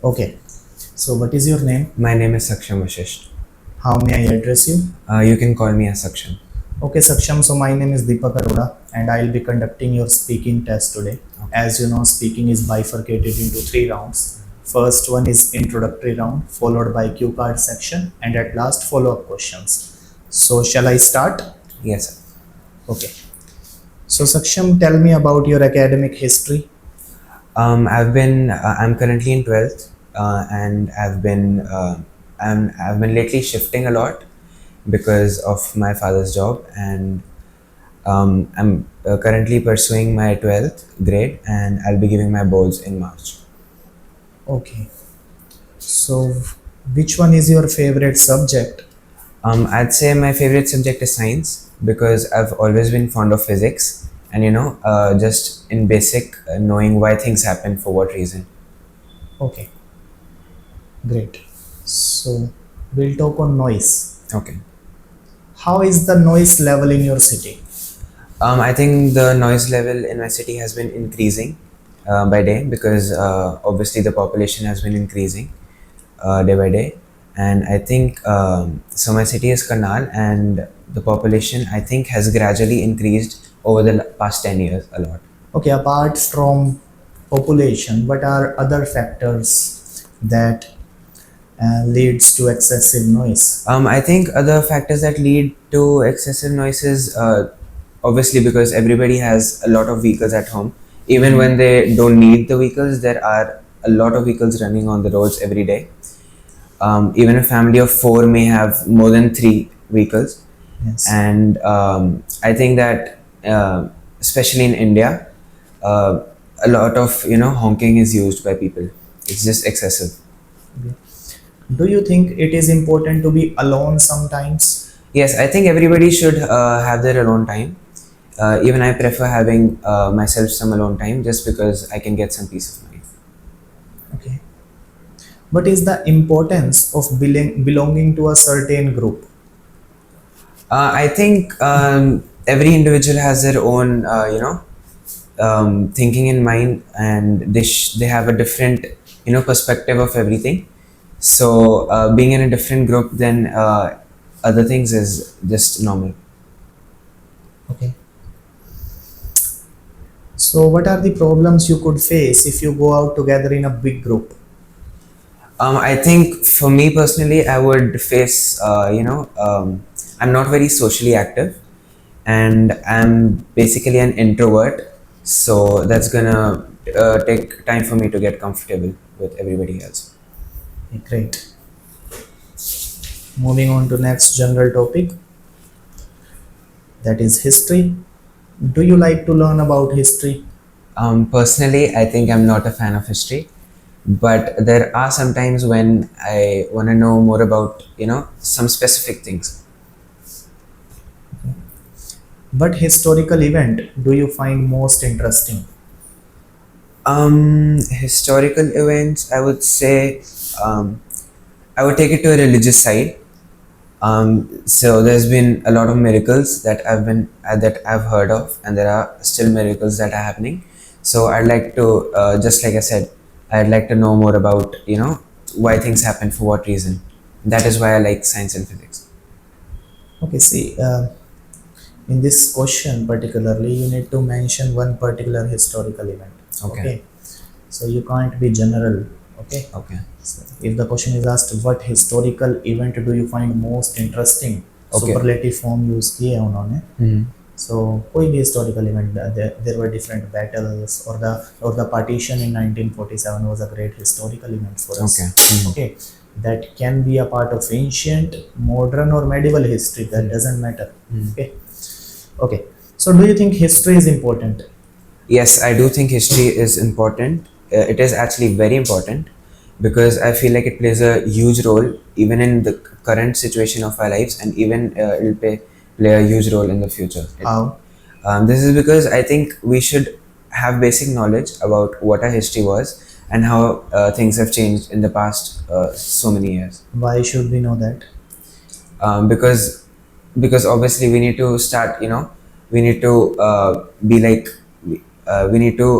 Okay. So, what is your name? My name is Saksham Vashisht. How may I address you? You can call me as Saksham. Okay, Saksham. So, my name is Deepak Arora, and I'll be conducting your speaking test today. Okay. As you know, speaking is bifurcated into three rounds. First one is introductory round, followed by cue card section, and at last follow-up questions. So, shall I start? Yes, sir. Okay. So, Saksham, tell me about your academic history. I'm currently in 12th, and I've been lately shifting a lot because of my father's job, and I'm currently pursuing my 12th grade, and I'll be giving my boards in March. Okay. So, which one is your favorite subject? I'd say my favorite subject is science because I've always been fond of physics, and just in basic, knowing why things happen for what reason. Okay, great. So, we'll talk on noise. Okay. How is the noise level in your city? I think the noise level in my city has been increasing by day because obviously the population has been increasing day by day. And I think so. My city is Karnal, and the population I think has gradually increased over the past 10 years a lot. Okay, apart from population, what are other factors that leads to excessive noise? I think other factors that lead to excessive noises, obviously, because everybody has a lot of vehicles at home. Even when they don't need the vehicles, there are a lot of vehicles running on the roads every day. Even a family of four may have more than three vehicles, Yes. and I think that especially in India, uh, a lot of honking is used by people. It's just excessive. Okay. Do you think it is important to be alone sometimes? Yes, I think everybody should have their alone time. Even I prefer having myself some alone time just because I can get some peace of mind. Okay. What is the importance of belonging to a certain group? I think every individual has their own, thinking in mind, and they have a different, perspective of everything. So being in a different group than other things is just normal. Okay. So, what are the problems you could face if you go out together in a big group? I think for me personally, I would face, I'm not very socially active, and I'm basically an introvert. So that's gonna take time for me to get comfortable with everybody else. Okay, great. Moving on to next general topic, that is history. Do you like to learn about history? Personally, I think I'm not a fan of history, but there are some times when I want to know more about, some specific things. What historical event do you find most interesting? Historical events, I would say, um, I would take it to a religious side. So there's been a lot of miracles that I've heard of, and there are still miracles that are happening. So I'd like to, just like I said, I'd like to know more about why things happen for what reason. That is why I like science and physics. Okay, see, in this question particularly, you need to mention one particular historical event. Okay. Okay, so you can't be general. Okay, Okay. so if the question is asked what historical event do you find most interesting, Okay. superlative form use किए हैं उन्होंने. Hmm. So कोई भी historical event, there were different battles, or the partition in 1947 was a great historical event for us. Okay. Mhm. Okay, that can be a part of ancient, modern, or medieval history. That doesn't matter. Okay. Okay. So do you think history is important? Yes, I do think history is important. It is actually very important because I feel like it plays a huge role even in the current situation of our lives, and even it'll play a huge role in the future. How? This is because I think we should have basic knowledge about what our history was and how things have changed in the past so many years. Why should we know that? Because obviously we need to start. We need to be like we need to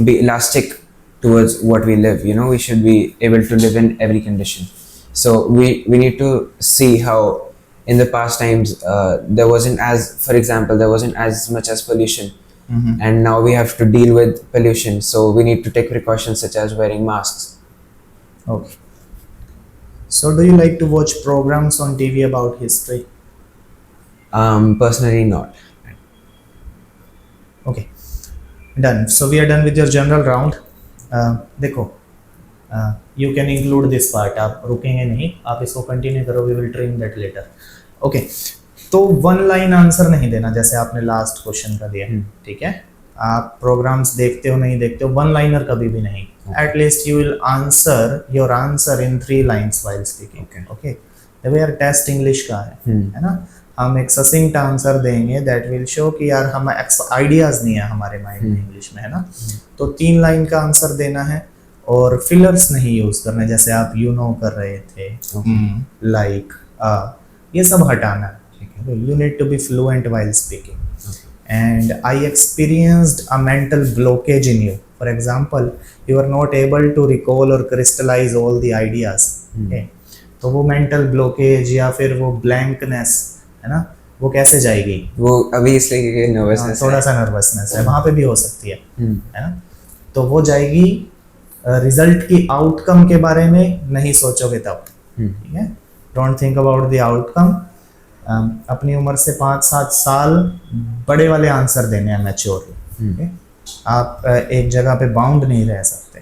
be elastic towards what we live. You know, we should be able to live in every condition. So we need to see how in the past times there wasn't as, for example, there wasn't as much as pollution, and now we have to deal with pollution, so we need to take precautions such as wearing masks. Okay. So do you like to watch programs on TV about history? Personally not. Okay, done. So we are done with your general round. देखो, you can include this part. आप रुकेंगे नहीं, आप इसको continue करो. We will trim that later. Okay. तो one line answer नहीं देना जैसे आपने लास्ट क्वेश्चन का दिया, ठीक है? आप प्रोग्राम्स देखते हो नहीं देखते हो, वन लाइनर कभी भी नहीं. At least you will answer your answer in 3 lines while speaking. Okay, देखो यार टेस्ट इंग्लिश का है ना? हम एक ससिंक्ट आंसर देंगे दैट विल शो कि यार हम आइडियाज नहीं है हमारे माइंड में इंग्लिश में, है ना? तो 3 लाइन का आंसर देना है और फिलर्स नहीं यूज करना जैसे आप यू नो कर रहे थे, लाइक, ये सब हटाना है. You need to be fluent while speaking. And I experienced a mental blockage in you. For example, you are not able to recall or crystallize all the ideas. Okay? तो वो mental blockage या फिर वो blankness है ना, वो कैसे जाएगी? वो अभी इसलिए नर्वसनेस, थोड़ा सा नर्वसनेस है, वहाँ पे भी हो सकती है ना? तो वो जाएगी रिजल्ट की आउटकम के बारे में नहीं सोचोगे तब, ठीक है? Don't think about the outcome. अपनी उम्र से 5-7 साल बड़े वाले आंसर देने हैं मैच्योरली. आप एक जगह पे बाउंड नहीं रह सकते.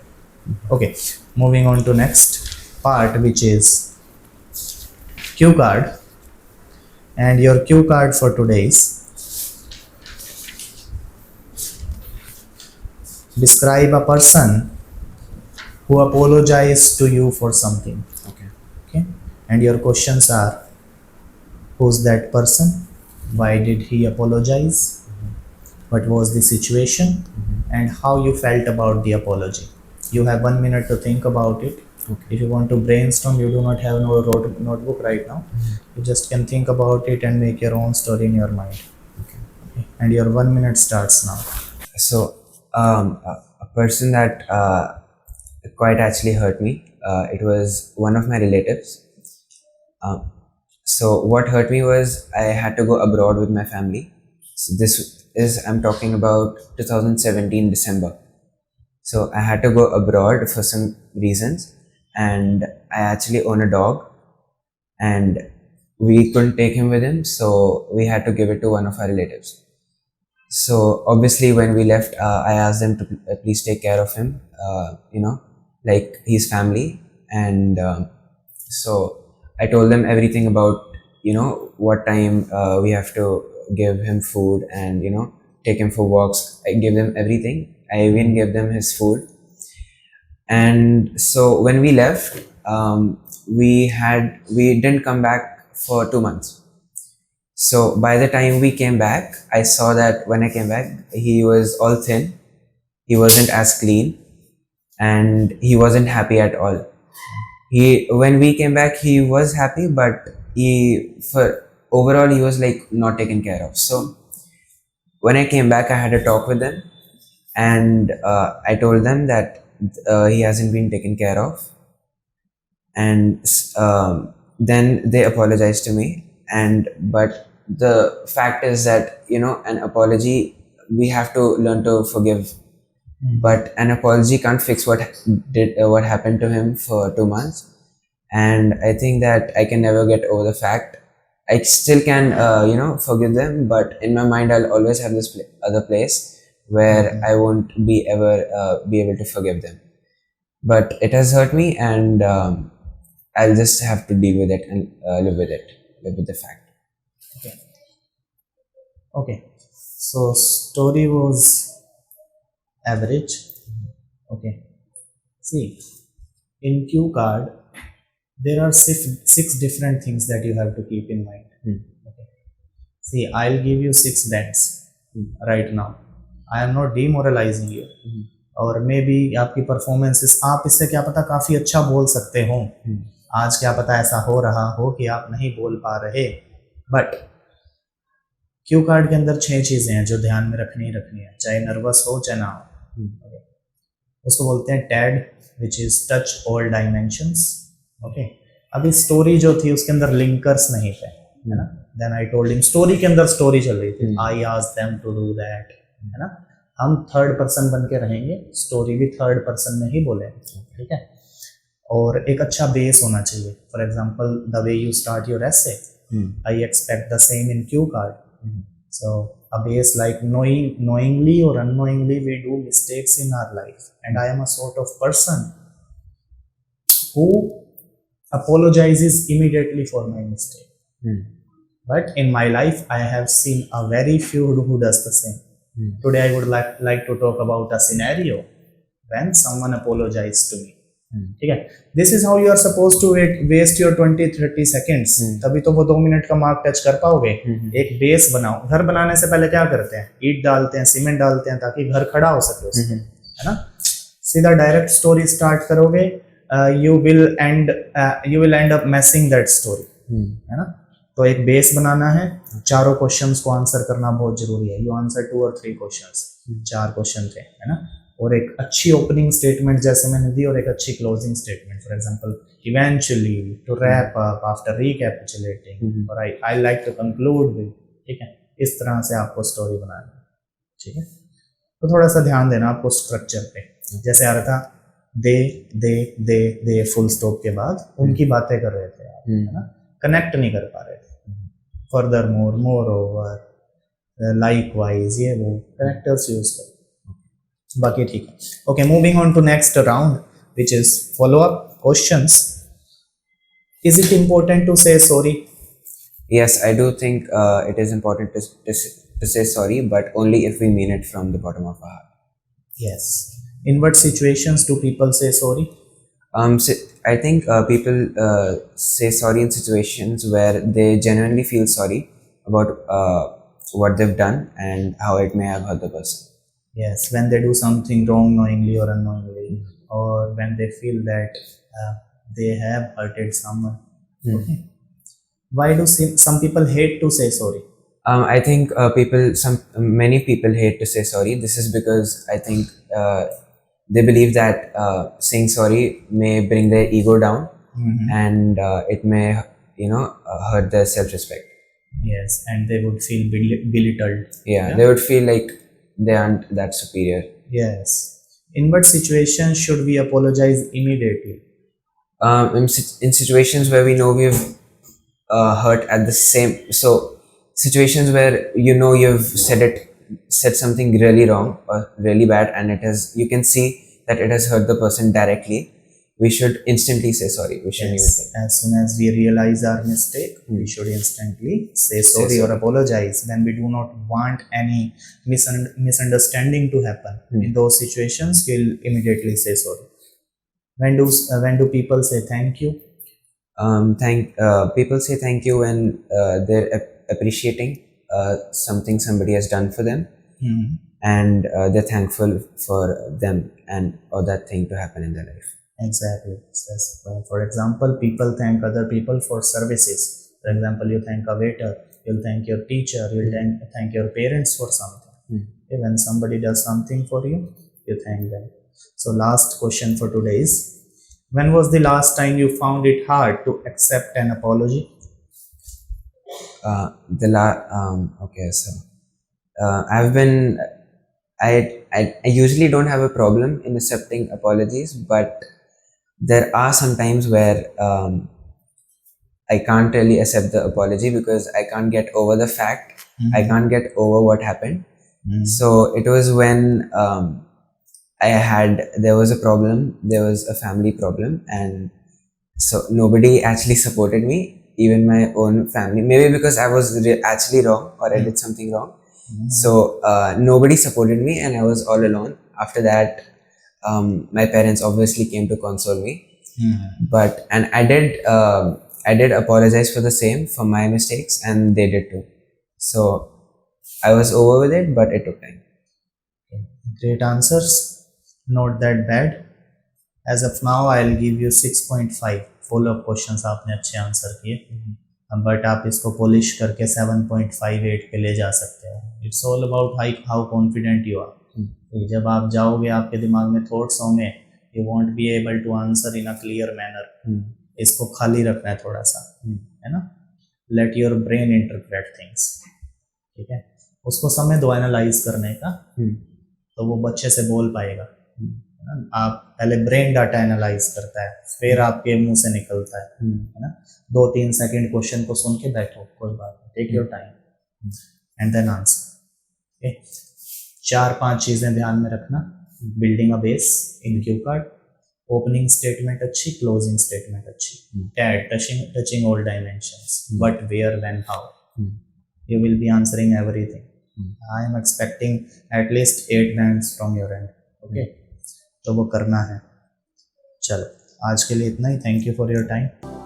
Okay, moving on to next part which is cue card. And your cue card for today is describe a person who apologized to you for something. Okay, and your questions are: who's that person? Why did he apologize? What was the situation? And how you felt about the apology. You have 1 minute to think about it. If you want to brainstorm, you do not have no notebook right now. You just can think about it and make your own story in your mind. Okay. And your 1 minute starts now. So a person that quite actually hurt me, it was one of my relatives. So what hurt me was I had to go abroad with my family. So this is, I'm talking about 2017 December. So I had to go abroad for some reasons, and I actually own a dog, and we couldn't take him with him, so we had to give it to one of our relatives. So obviously when we left, I asked them to please take care of him, you know, like his family. And so I told them everything about, you know, what time we have to give him food and, you know, take him for walks. I gave them everything. I even gave them his food. And so when we left, we didn't come back for 2 months. So by the time we came back, I saw that when I came back, he was all thin. He wasn't as clean, and he wasn't happy at all. When we came back, he was happy, but overall he was like not taken care of. So when I came back, I had a talk with them, and I told them that he hasn't been taken care of, and then they apologized to me. But the fact is that, you know, an apology, we have to learn to forgive. But an apology can't fix what happened to him for 2 months. And I think that I can never get over the fact. I still can, you know, forgive them, but in my mind, I'll always have this other place where I won't be able to forgive them. But it has hurt me, and I'll just have to deal with it and live with the fact. Okay. So story was average. Okay. See, in cue card, there are six different things that you have to keep in mind. Okay. See, I'll give you 6 dents right now. I am not demoralizing you. और may be आपकी performances, आप इससे क्या पता काफ़ी अच्छा बोल सकते हो. आज क्या पता ऐसा हो रहा हो कि आप नहीं बोल पा रहे. बट क्यू कार्ड के अंदर 6 चीज़ें हैं जो ध्यान में रखनी है, चाहे नर्वस हो चाहे ना हो. उसको बोलते हैं TAD, which is touch all dimensions. Okay, अभी स्टोरी जो थी उसके अंदर लिंकर्स नहीं थे, है ना। Then I told him, story के अंदर स्टोरी चल रही थी, I asked them to do that, है ना। हम थर्ड पर्सन बन के रहेंगे, स्टोरी भी थर्ड पर्सन में ही बोलेंगे, ठीक है। और एक अच्छा बेस होना चाहिए। For example the way you start your essay, I expect the same in cue card. So a base like knowingly or unknowingly we do mistakes in our life, and I am a sort of person who apologizes immediately for my mistake. But in my life I have seen a very few who does the same. Today I would like to talk about a scenario when someone apologized to me. ठीक है, this is how you are suppose to waste your 20-30 seconds, तभी तो वो 2 minute का mark touch कर पाओगे। एक base बनाओ। घर बनाने से पहले क्या करते हैं, ईंट डालते हैं, सीमेंट डालते हैं, ताकि घर खड़ा हो सके उसके, है ना। सीधा डायरेक्ट स्टोरी स्टार्ट करोगे, you will and up मैसिंग that story, है ना। तो एक बेस बनाना है, चारों क्वेश्चंस को आंसर करना बहुत जरूरी है। You answer 2 or 3 questions, 4 question थे, है ना। और एक अच्छी ओपनिंग स्टेटमेंट जैसे मैंने दी, और एक अच्छी closing statement. For example, eventually, to wrap up, after recapitulating, और I like to conclude with, ठीक है। इस तरह से आपको स्टोरी बनानी है, ठीक है। तो थोड़ा सा ध्यान देना आपको स्ट्रक्चर पे। जैसे आ रहा था, दे फुल स्टॉप के बाद उनकी बातें कर रहे थे आप, है ना, कनेक्ट नहीं कर पा रहे थे। फर्दर मोर ओवर, लाइकवाइज, ये वो कनेक्टर्स यूज करो, बाकी ठीक है। Okay, moving on to next round, which is follow up questions. Is it important to say sorry? Yes, I do think it is important to say sorry, but only if we mean it from the bottom of our heart. Yes. In what situations do people say sorry? I think people say sorry in situations where they genuinely feel sorry about what they've done and how it may have hurt the person. Yes, when they do something wrong knowingly or unknowingly, or when they feel that they have hurted someone. Okay. Why do some people hate to say sorry? I think many people hate to say sorry. This is because I think they believe that saying sorry may bring their ego down, and it may hurt their self-respect. Yes, and they would feel belittled. Yeah, they would feel like they aren't that superior. Yes. In what situation should we apologize immediately? In situations where we know we've hurt at the same, so situations where you've said something really wrong or really bad, and you can see that it has hurt the person directly, we should instantly say sorry. We shouldn't even think. As soon as we realize our mistake, we should instantly say sorry or apologize. When we do not want any misunderstanding to happen, in those situations, we'll immediately say sorry. When do people say thank you? People say thank you when they're appreciating something somebody has done for them, and they're thankful for them or that thing to happen in their life. Exactly. For example, people thank other people for services. For example, you thank a waiter, you'll thank your teacher, you'll thank your parents for something. Okay, when somebody does something for you, you thank them. So last question for today is, when was the last time you found it hard to accept an apology? Okay, so I usually don't have a problem in accepting apologies, but there are some times where I can't really accept the apology because I can't get over the fact. I can't get over what happened. So it was when there was a problem, there was a family problem, and so nobody actually supported me, even my own family, maybe because I was actually wrong or I did something wrong. So nobody supported me and I was all alone. After that, my parents obviously came to console me, but I did apologize for the same, for my mistakes, and they did too. So I was over with it, but it took time. Great answers, not that bad. As of now, I'll give you 6.5 follow-up questions. आपने अच्छे answer किए, but आप इसको polish करके 7.58 पे ले जा सकते हो. It's all about how confident you are. कि जब आप जाओगे आपके दिमाग में थॉट्स होंगे, you won't be able to answer in a clear manner. इसको खाली रखना है थोड़ा सा, है ना। Let your brain interpret things, ठीक है। उसको समय दो एनालाइज करने का, तो वो बच्चे से बोल पाएगा, है ना। आप पहले ब्रेन डाटा एनालाइज करता है, फिर आपके मुंह से निकलता है ना। 2-3 सेकंड क्वेश्चन को सुन के बैठो, कोई बात नहीं, take your time and then answer. 4-5 चीजें ध्यान में रखना। Building a base in cue card, opening statement अच्छी, क्लोजिंग स्टेटमेंट अच्छी, touching all dimensions, what, where, when, how, you will be answering everything. I am expecting at least 8 bands from your end. Okay, तो वो करना है। चलो आज के लिए इतना ही। Thank you for your time.